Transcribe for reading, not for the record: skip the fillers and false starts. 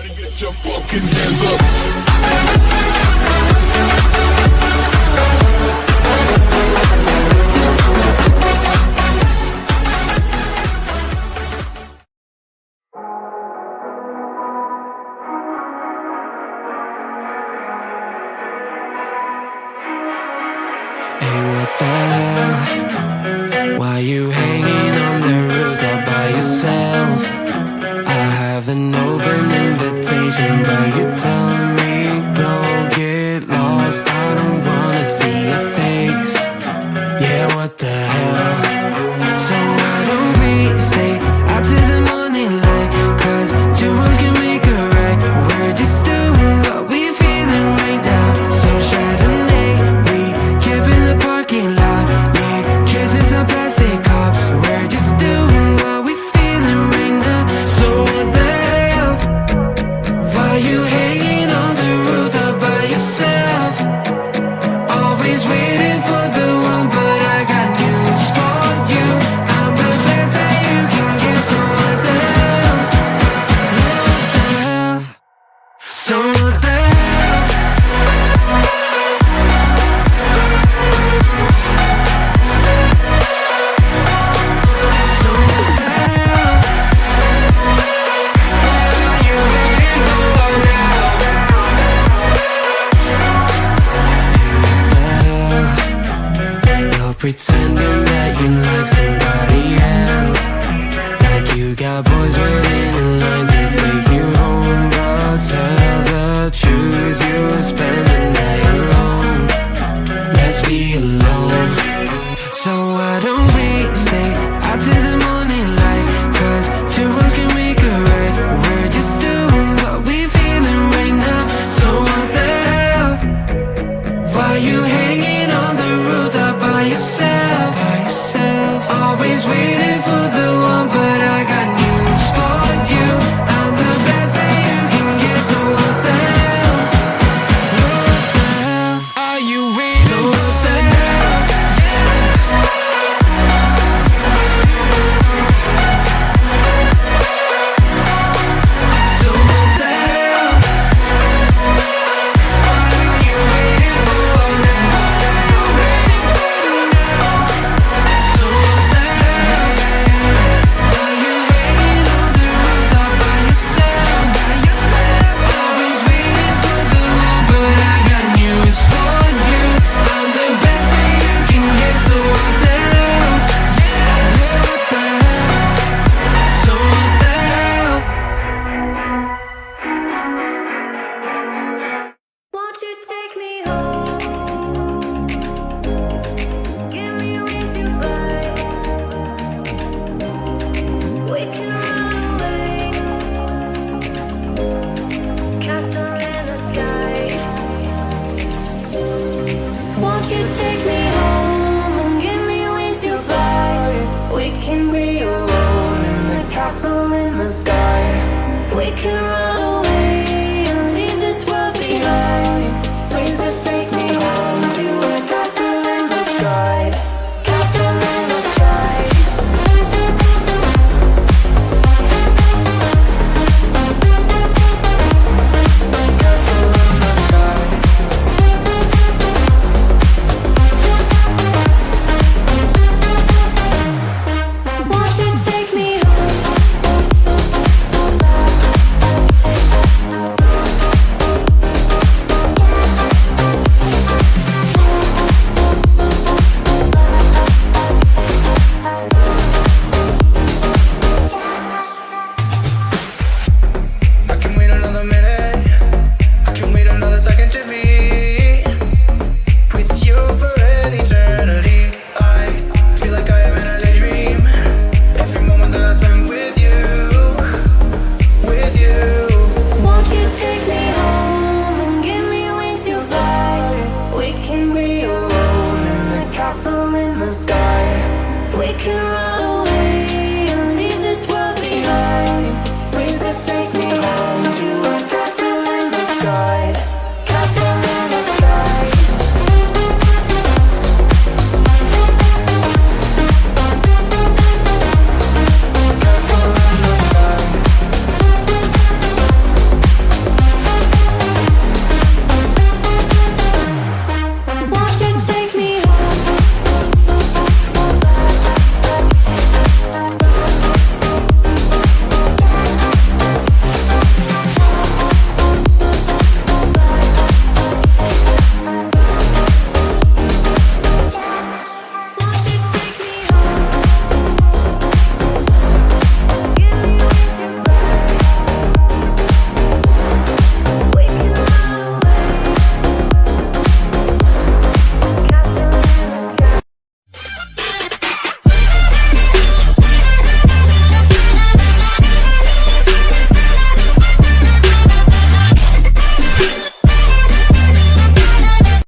Get your fucking hands up. Hey, what the hell? Why you hanging on the roof all by yourself? I have an open invitation, but you're telling me go get lost. I don't wanna see your face. Yeah, what the hell? So why don't we stay out to the morning light? 'Cause two wrongs can make a right. We're just doing what we feeling right now. So Chardonnay, we camp in the parking lot. Leave traces of plastic cups. We're just doing what we feeling right now. So what the hell? Why you hanging on the roof all by yourself? Always waiting for the one, but I got news for you. I'm the best that you can get, so what the hell? Yeah, what the hell? So what the hell? So what the hell? You waiting for now? You're pretending that you like somebody else, like you got boys waiting in line to take you home. But tell the truth, you'll spend the night alone. Let's be alone. So why don't we stay out to the morning light? 'Cause two wrongs can make a right. We're just doing what we feeling right now. So what the hell? Why you hanging on the roof all by yourself? Always waiting for the one, but I got news for you. I'm the best that you can get, so what the hell? Yeah, what the hell? Are you waiting? So what the hell? So what the hell? What are you waiting for now? So what the hell? Are you waiting on the roof all by yourself? Always waiting for the one, but I got news for you. I'm the best that you can get, so what the hell? Yeah, what the hell? So what the hell? Won't you take me home? Give me with your vibe. We can run away. Castle in the sky. Won't you take me home and give me with your vibe? We can be alone in the castle in the sky. We can run away and leave this world behind. Please just take me home to a castle in the sky. Castle in the sky. Castle in the sky. Won't you take me home? I can wait another minute. I can wait another second to be with you for an eternity. I feel like I am in a daydream. Every moment that I spend with you, with you. Won't you take me